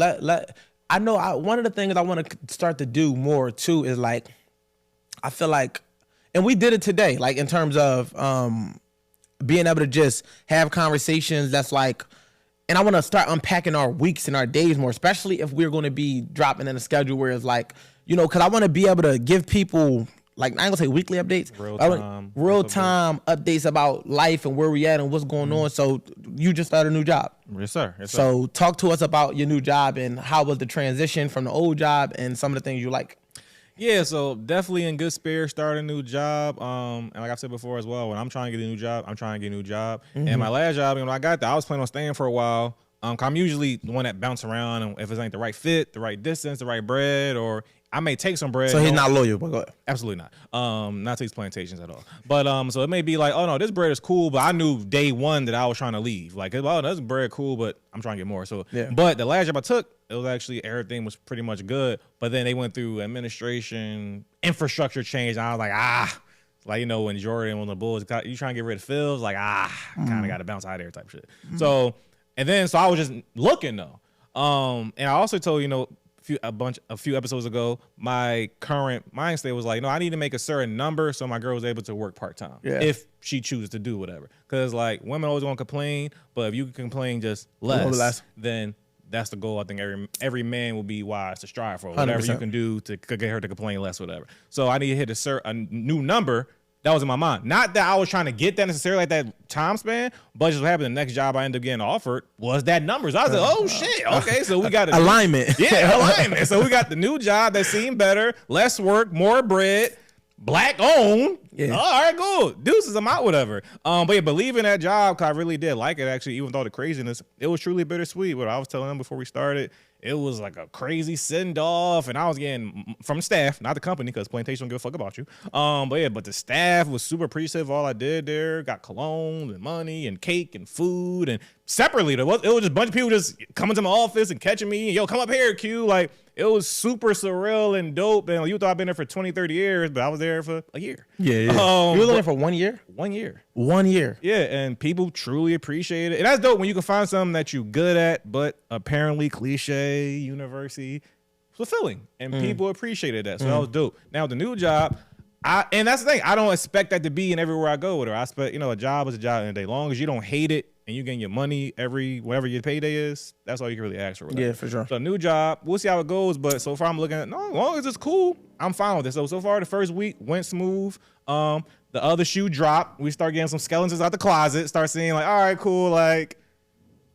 I know one of the things I want to start to do more too is like, I feel like, and we did it today, like in terms of being able to just have conversations that's like, and I want to start unpacking our weeks and our days more, especially if we're going to be dropping in a schedule where it's like, because I want to be able to give people, like, I ain't gonna say weekly updates, real time updates about life and where we at and what's going on. So you just started a new job. Yes, sir. Yes, sir. So talk to us about your new job and how was the transition from the old job and some of the things you like. Yeah, so definitely in good spirits, start a new job. And like I said before as well, when I'm trying to get a new job, I'm trying to get a new job. And my last job, when I got there, I was planning on staying for a while. I'm usually the one that bounce around, and if it ain't the right fit, the right distance, the right bread, or I may take some bread. So he's not loyal, but go ahead. Absolutely not. Not to these plantations at all. But so it may be like, oh no, this bread is cool, but I knew day one that I was trying to leave. Like, oh, this bread cool, but I'm trying to get more. So, yeah. But the last job I took, it was actually everything was pretty much good. But then they went through administration, infrastructure change, and I was like, like, when Jordan on the Bulls, you trying to get rid of Phils, like, kind of got to bounce out of there type shit. So I was just looking though. And I also told, a few episodes ago, my current mind state was like, no, I need to make a certain number so my girl was able to work part-time if she chooses to do whatever. Because like women always want to complain, but if you can complain just less, then that's the goal. I think every man will be wise to strive for whatever 100%. You can do to get her to complain less, whatever. So I need to hit a new number. That was in my mind. Not that I was trying to get that necessarily at that time span, but just what happened. The next job I ended up getting offered was that numbers. I was like, oh shit, okay, so we got alignment. Alignment. So we got the new job that seemed better, less work, more bread, black owned. Yeah. All right, cool. Deuces, I'm out, whatever. But yeah, believe in that job, because I really did like it, actually, even with all the craziness. It was truly bittersweet. What I was telling them before we started, it was like a crazy send-off, and I was getting, from staff, not the company, because Plantation don't give a fuck about you. But the staff was super appreciative of all I did there. Got cologne and money and cake and food, and separately, it was just a bunch of people just coming to my office and catching me, and, yo, come up here, Q. Like, it was super surreal and dope, and you thought I've been there for 20, 30 years, but I was there for a year. Yeah. You were there for 1 year? 1 year. 1 year. Yeah, and people truly appreciate it. And that's dope when you can find something that you're good at, but apparently cliche, university, fulfilling. And people appreciated that. So that was dope. Now, the new job, and that's the thing. I don't expect that to be in everywhere I go with her. I expect, a job is a job, and as long as you don't hate it and you're getting your money whatever your payday is, that's all you can really ask for. Yeah, for sure. So, new job, we'll see how it goes. But so far, I'm looking at, no, as long as it's cool, I'm fine with it. So far, the first week went smooth. The other shoe dropped. We start getting some skeletons out the closet. Start seeing like, all right, cool, like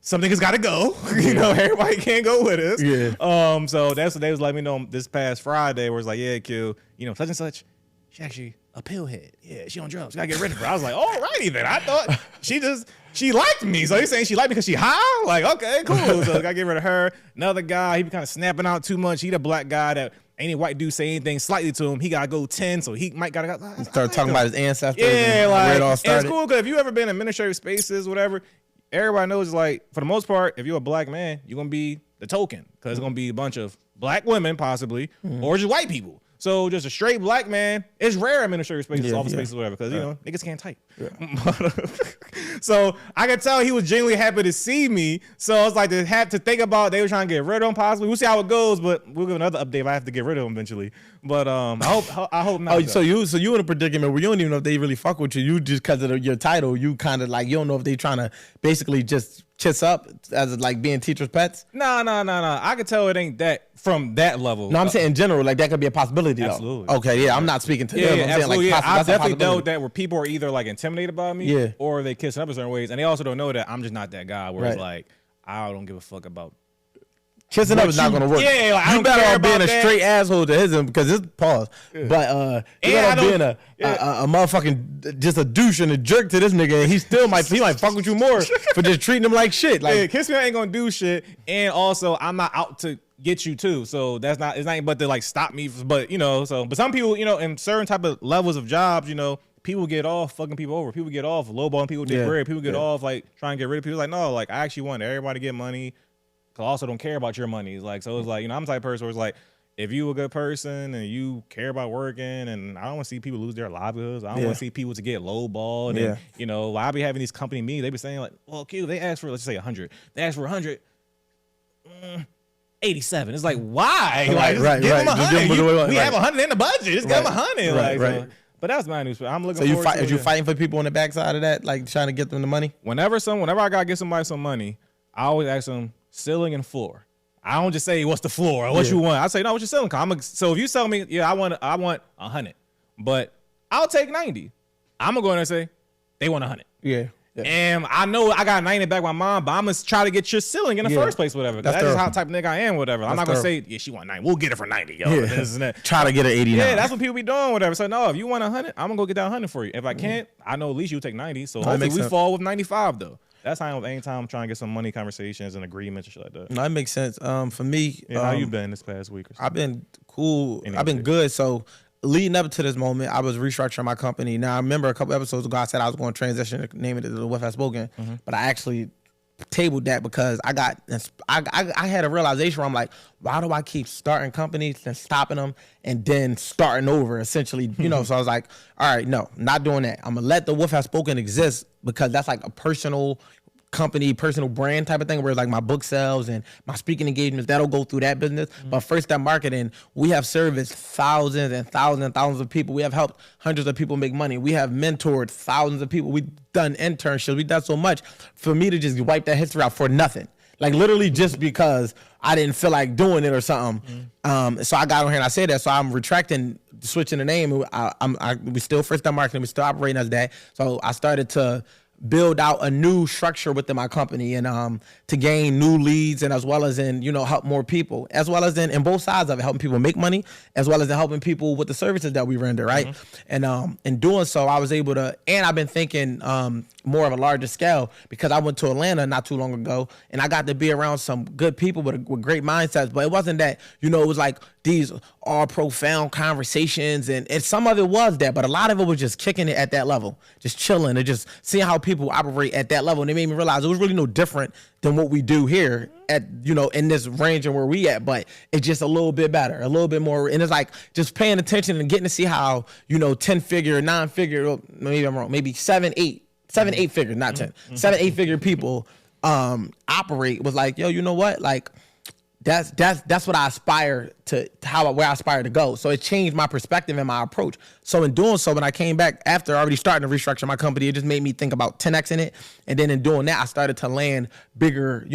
something has got to go. Everybody can't go with us. Yeah. So that's what they was letting me know this past Friday, where it's like, yeah, Q, such and such, she actually a pill head. Yeah, she on drugs. We gotta get rid of her. I was like, all righty then. I thought she liked me. So you're saying she liked me because she high? Like, okay, cool. So I gotta get rid of her. Another guy, he be kind of snapping out too much. He the black guy that any white dude say anything slightly to him, he gotta go 10, so he might gotta go. Start talking about his ancestors. Yeah, like where it all started. It's cool because if you ever been in administrative spaces, whatever, everybody knows like for the most part, if you're a black man, you're gonna be the token because it's gonna be a bunch of black women possibly, or just white people. So just a straight black man, it's rare in administrative spaces, office spaces, whatever, because niggas can't type. Yeah. So I could tell he was genuinely happy to see me. So I was like, to have to think about they were trying to get rid of him possibly. We'll see how it goes, but we'll give another update if I have to get rid of him eventually. But I hope not. Oh, so you in a predicament where you don't even know if they really fuck with you. You just because of your title, you kind of like you don't know if they trying to basically just chits up as like being teachers' pets. No. I could tell it ain't that from that level. No, I'm saying in general, like that could be a possibility. Absolutely. Though. Okay, yeah, I'm not speaking to them. Yeah, I'm absolutely. Saying, like, I definitely dealt that where people are either like intimidated by me, yeah, or they kissing up in certain ways, and they also don't know that I'm just not that guy. Where it's like I don't give a fuck about. Kissing up is not gonna work. Yeah, like, you better off being a straight asshole to him because it's pause. Yeah. But you better being a motherfucking just a douche and a jerk to this nigga, and he might fuck with you more for just treating him like shit. Like yeah, kiss me ain't gonna do shit, and also I'm not out to get you too. So it's not but to like stop me. But but some people in certain type of levels of jobs, people get off fucking people over. People get off lowballing people with their bread. People get off like trying to get rid of people. Like no, like I actually want everybody to get money. Cause I also don't care about your money. It's like so. It's like I'm the type of person where it's like if you a good person and you care about working, and I don't want to see people lose their livelihoods. I don't want to see people to get lowballed. And I be having these company meetings. They be saying like, well, Q, they asked for let's say 100. They asked for 100. 87. It's like, why? Right, Like, give them Just 100. give them We right. have 100 in the budget. Just give them 100. Right, Like, right. So, but that's my news. I'm looking So you forward fight? to Is you it. fighting for people on the backside of that, like trying to get them the money? Whenever I gotta give somebody some money, I always ask them ceiling and floor. I don't just say what's the floor or what you want. I say no, what you selling? So if you sell me, yeah, I want 100, but I'll take 90. I'm gonna go in there and say they want 100. Yeah. And I know I got 90 back my mom, but I'm gonna try to get your ceiling in the first place, whatever. That's just how type of nigga I am, whatever. I'm not gonna say, yeah, she want 90. We'll get it for 90, yo. This and that. Try to get her 89. Yeah, that's what people be doing, whatever. So no, if you want 100, I'm gonna go get that 100 for you. If I can't, I know at least you'll take 90. So hopefully we fall with 95 though. That's how anytime I'm trying to get some money conversations and agreements and shit like that. No, that makes sense. For me, How you been this past week or something? I've been cool. I've been good. So leading up to this moment, I was restructuring my company. Now I remember a couple episodes ago I said I was going to transition and name it to the TWHS Spoken, but I actually tabled that because I had a realization where I'm like, why do I keep starting companies and stopping them and then starting over essentially, so I was like, all right, no, not doing that. I'm gonna let the Wolf Has Spoken exist because that's like a personal company, personal brand type of thing, where it's like my book sales and my speaking engagements, that'll go through that business. But first step marketing, we have serviced thousands and thousands and thousands of people. We have helped hundreds of people make money. We have mentored thousands of people. We've done internships. We've done so much. For me to just wipe that history out for nothing, like literally just because I didn't feel like doing it or something. So I got on here and I said that. So I'm retracting, switching the name. We still first step marketing. We still operating as that. So I started to build out a new structure within my company and to gain new leads and as well as in help more people, as well as in both sides of it, helping people make money as well as in helping people with the services that we render, right? And in doing so, I was able to, and I've been thinking more of a larger scale because I went to Atlanta not too long ago and I got to be around some good people with great mindsets, but it wasn't that, it was like these all profound conversations and some of it was that, but a lot of it was just kicking it at that level, just chilling and just seeing how people operate at that level. And it made me realize it was really no different than what we do here at, in this range and where we at, but it's just a little bit better, a little bit more. And it's like just paying attention and getting to see how, 10 figure, 9 figure, maybe I'm wrong, maybe 7, 8 figure, not 10, 7, 8 figure people operate was like, yo, you know what? Like, that's what I aspire to, where I aspire to go. So it changed my perspective and my approach. So in doing so, when I came back after already starting to restructure my company, it just made me think about 10X in it. And then in doing that, I started to land bigger,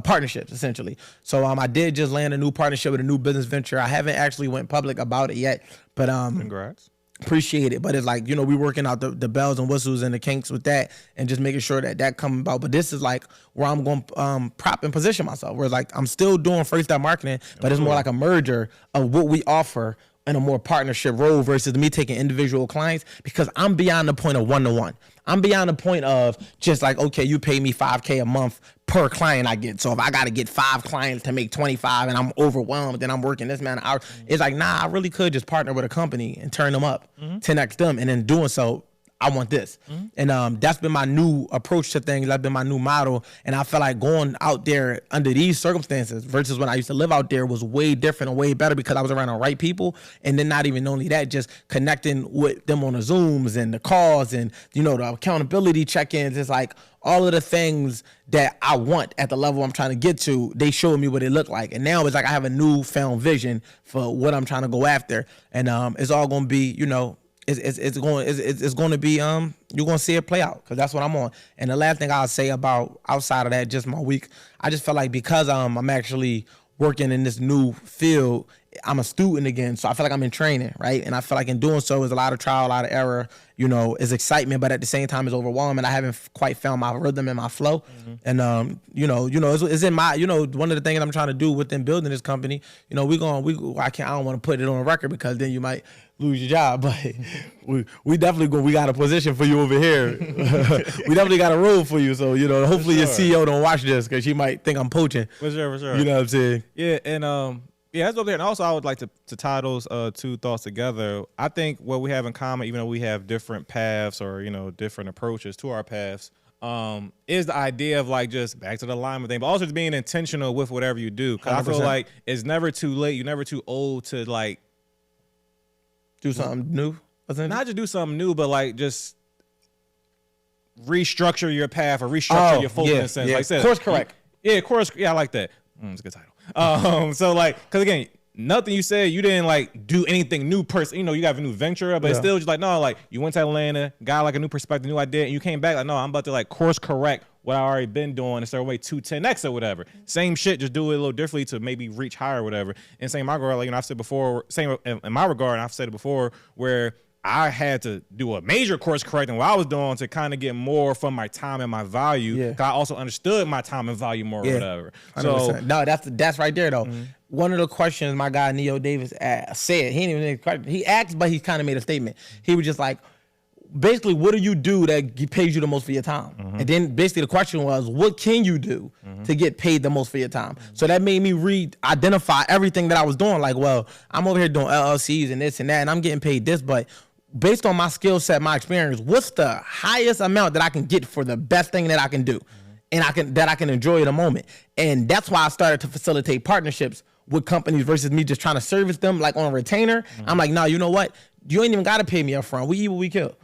partnerships essentially. So I did just land a new partnership with a new business venture. I haven't actually went public about it yet, but congrats. Appreciate it, but it's like we working out the bells and whistles and the kinks with that and just making sure that come about. But this is like where I'm going to prop and position myself, where it's like I'm still doing first step marketing, but it's more like a merger of what we offer in a more partnership role versus me taking individual clients, because I'm beyond the point of one-to-one. I'm beyond the point of just like, okay, you pay me $5K a month per client I get. So if I got to get 5 clients to make 25 and I'm overwhelmed and I'm working this amount of hours, it's like, nah, I really could just partner with a company and turn them up, 10X them. And in doing so, I want this. And that's been my new approach to things. That's been my new model. And I feel like going out there under these circumstances versus when I used to live out there was way different and way better because I was around the right people. And then not even only that, just connecting with them on the Zooms and the calls and, the accountability check-ins. It's like all of the things that I want at the level I'm trying to get to, they showed me what it looked like. And now it's like I have a newfound vision for what I'm trying to go after. And it's all going to be, it's going to be you're going to see it play out because that's what I'm on. And the last thing I'll say about outside of that, just my week, I just felt like because I'm actually working in this new field, I'm a student again, so I feel like I'm in training, right? And I feel like in doing so, there's a lot of trial, a lot of error, it's excitement, but at the same time, it's overwhelming. I haven't quite found my rhythm and my flow. And, it's in my, one of the things I'm trying to do within building this company, I don't want to put it on a record because then you might lose your job, but we definitely we got a position for you over here. We definitely got a role for you. So, hopefully your CEO don't watch this because she might think I'm poaching. For sure. You know what I'm saying? Yeah, and that's up there. And also, I would like to tie those two thoughts together. I think what we have in common, even though we have different paths or different approaches to our paths, is the idea of like just back to the alignment thing, but also just being intentional with whatever you do. Because I feel like it's never too late. You're never too old to like do something new. Not just do something new, but like just restructure your path or restructure your focus. Yeah. Like I said, course correct. Course. Yeah, I like that. It's a good title. So like, because again, nothing you said, you didn't like do anything new person. You know, you got a new venture, but it's still just like, no, like you went to Atlanta, got like a new perspective, new idea, and you came back like, no, I'm about to like course correct what I already been doing and start way 210x or whatever. Same shit, just do it a little differently to maybe reach higher or whatever. And same in my regard, like, you know, I've said before, same in my regard, and I've said it before, where I had to do a major course correcting what I was doing to kind of get more from my time and my value. Yeah. I also understood my time and value more or whatever. 100%. So no, that's right there though. One of the questions my guy Neo Davis said, he didn't even he asked, but he kind of made a statement. He was just like, basically, what do you do that pays you the most for your time? And then basically the question was, what can you do to get paid the most for your time? So that made me identify everything that I was doing. Like, well, I'm over here doing LLCs and this and that, and I'm getting paid this, but based on my skill set, my experience, what's the highest amount that I can get for the best thing that I can do? And I can enjoy the moment. And that's why I started to facilitate partnerships with companies versus me just trying to service them like on a retainer. I'm like, no, you know what? You ain't even got to pay me up front. We eat what we kill.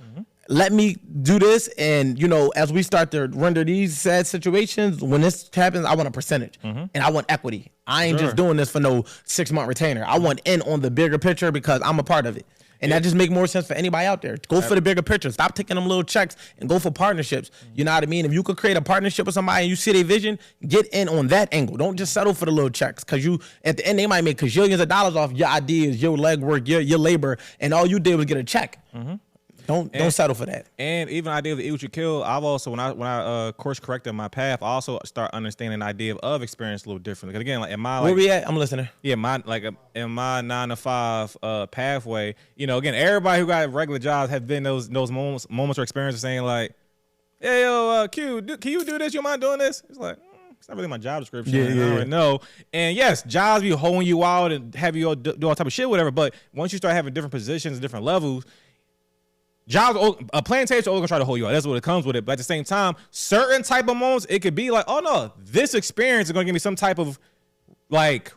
Let me do this. And, you know, as we start to render these sad situations, when this happens, I want a percentage and I want equity. I ain't just doing this for no 6-month retainer. I want in on the bigger picture because I'm a part of it. And that just make more sense for anybody out there. Go for the bigger picture. Stop taking them little checks and go for partnerships. You know what I mean? If you could create a partnership with somebody and you see their vision, get in on that angle. Don't just settle for the little checks, because you at the end they might make gazillions of dollars off your ideas, your legwork, your labor, and all you did was get a check. Don't settle for that. And even the idea of the eat what you kill, I've also when I course corrected my path, I also start understanding the idea of experience a little differently. Because again, like in my where we at? I'm listening. Yeah, in my 9 to 5 pathway, you know, again, everybody who got regular jobs have been those moments or experiences saying like, hey yo, Q, can you do this? You mind doing this? It's like, it's not really my job description. I don't really know. And yes, jobs be holding you out and have you do all type of shit, whatever. But once you start having different positions, different levels, jobs, a plantation always gonna try to hold you out. That's what it comes with it. But at the same time, certain type of moments, it could be like, oh no, this experience is gonna give me some type of like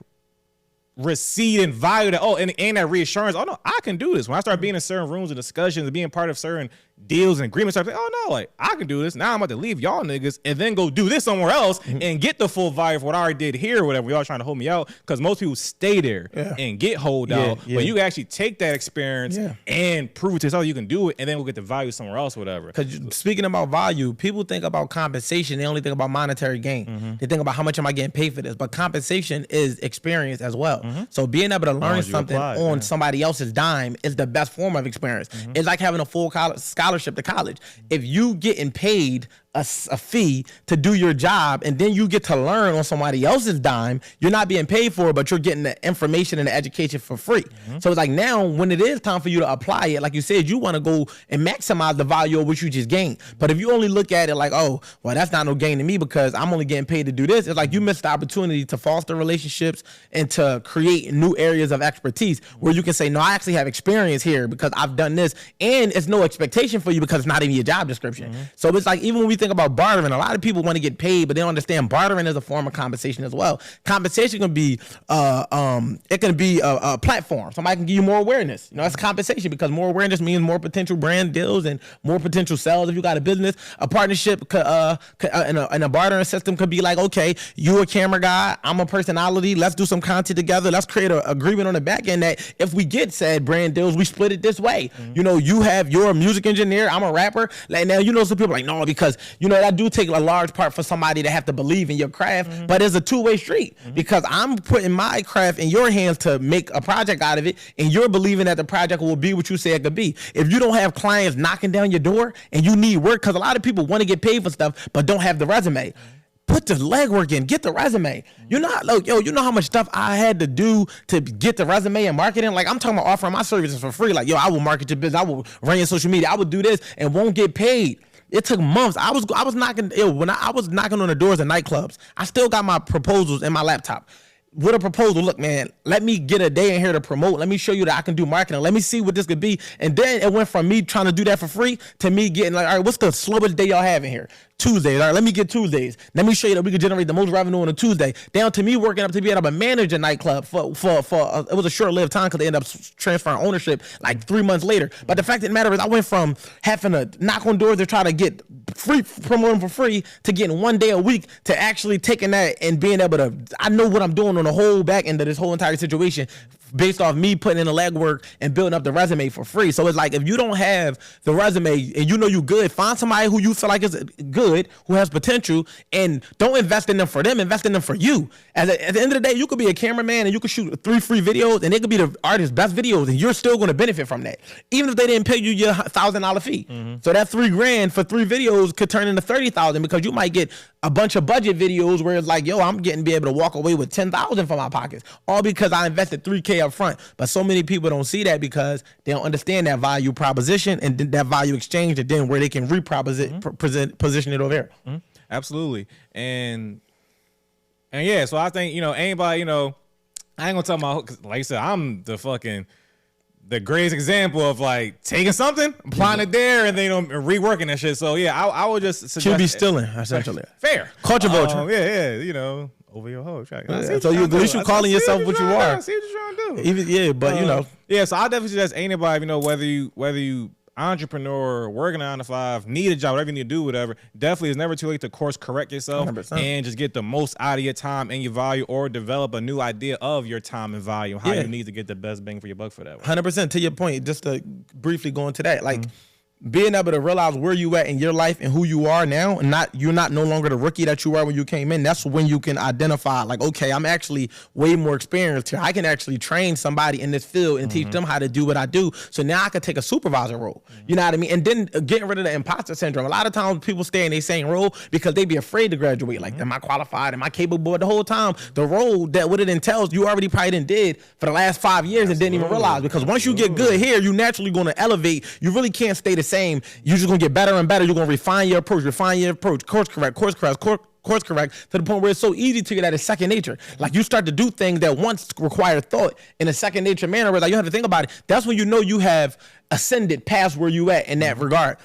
receipt and value that, and that reassurance. Oh no, I can do this. When I start being in certain rooms and discussions and being part of certain deals and agreements, I think, oh no, like I can do this. Now I'm about to leave y'all niggas and then go do this somewhere else and get the full value of what I already did here or whatever. Y'all trying to hold me out, because most people stay there and get hold out. But you actually take that experience and prove it to yourself you can do it, and then we'll get the value somewhere else or whatever. Because speaking about value, people think about compensation. They only think about monetary gain. They think about how much am I getting paid for this. But compensation is experience as well. So being able to learn something on somebody else's dime is the best form of experience. It's like having a full scholarship to college. If you getting paid a fee to do your job and then you get to learn on somebody else's dime, you're not being paid for it, but you're getting the information and the education for free. So it's like now when it is time for you to apply it, like you said, you want to go and maximize the value of what you just gained. But if you only look at it like, oh, well, that's not no gain to me because I'm only getting paid to do this, it's like you missed the opportunity to foster relationships and to create new areas of expertise where you can say, no, I actually have experience here because I've done this, and it's no expectation for you because it's not even your job description. So it's like, even when we think about bartering, a lot of people want to get paid, but they don't understand bartering is a form of compensation as well. Compensation can be it can be a platform. Somebody can give you more awareness. You know, that's compensation, because more awareness means more potential brand deals and more potential sales. If you got a business, a partnership and a bartering system could be like, okay, you a camera guy, I'm a personality, let's do some content together, let's create an agreement on the back end that if we get said brand deals, we split it this way. You know, you have your music engineer, I'm a rapper. Like, now, you know, some people are like, no, because you know, that do take a large part for somebody to have to believe in your craft, but it's a two-way street, because I'm putting my craft in your hands to make a project out of it, and you're believing that the project will be what you say it could be. If you don't have clients knocking down your door and you need work, because a lot of people want to get paid for stuff but don't have the resume, put the legwork in, get the resume. You know, look, you know how much stuff I had to do to get the resume and marketing? Like, I'm talking about offering my services for free. Like, I will market your business, I will run your social media, I will do this and won't get paid. It took months. I was knocking when I was knocking on the doors of nightclubs. I still got my proposals in my laptop. With a proposal, look, man, let me get a day in here to promote. Let me show you that I can do marketing. Let me see what this could be. And then it went from me trying to do that for free to me getting like, all right, what's the slowest day y'all have in here? Tuesdays. All right, let me get Tuesdays. Let me show you that we can generate the most revenue on a Tuesday. Down to me working up to be able to manage a nightclub for it was a short-lived time because they ended up transferring ownership like 3 months later. But the fact of the matter is, I went from having to knock on doors to try to get free promoting for free to getting 1 day a week to actually taking that and being able to, I know what I'm doing on the whole back end of this whole entire situation based off me putting in the legwork and building up the resume for free. So it's like, if you don't have the resume and you know you good, find somebody who you feel like is good, who has potential, and don't invest in them for them, invest in them for you. At the end of the day, you could be a cameraman and you could shoot 3 free videos and they could be the artist's best videos and you're still going to benefit from that. Even if they didn't pay you your $1,000 fee. So that $3,000 for 3 videos could turn into $30,000 because you might get a bunch of budget videos where it's like, yo, I'm getting be able to walk away with $10,000 from my pockets, all because I invested $3,000 up front. But so many people don't see that because they don't understand that value proposition and that value exchange, and then where they can position it over there. Absolutely. And yeah, so I think, anybody, I ain't gonna tell my, cause like I said, I'm the greatest example of like taking something, applying it there, and then reworking that shit. So yeah, I would just suggest should be stealing essentially. Fair Culture vulture. Yeah, over your hoe. So at least you calling yourself what you are. See what you're trying to do. Even, but Yeah, so I definitely suggest anybody, whether you entrepreneur, working 9 to 5, need a job, whatever you need to do, whatever. Definitely, it's never too late to course correct yourself 100%. And just get the most out of your time and your value, or develop a new idea of your time and value, how you need to get the best bang for your buck for that. 100%. To your point, just to briefly go into that, like being able to realize where you at in your life and who you are now, and you're not no longer the rookie that you were when you came in. That's when you can identify, like, okay, I'm actually way more experienced here. I can actually train somebody in this field and teach them how to do what I do. So now I can take a supervisor role. You know what I mean? And then getting rid of the imposter syndrome. A lot of times people stay in their same role because they be afraid to graduate. Like, am I qualified? Am I capable? The whole time, the role that what it entails, you already probably did for the last 5 years and didn't even realize. Because once you get good here, you're naturally going to elevate. You really can't stay the same. You're just going to get better and better. You're going to refine your approach, course correct to the point where it's so easy to get at a second nature. Like, you start to do things that once required thought in a second nature manner where, like, you have to think about it. That's when you know you have ascended past where you at in that regard.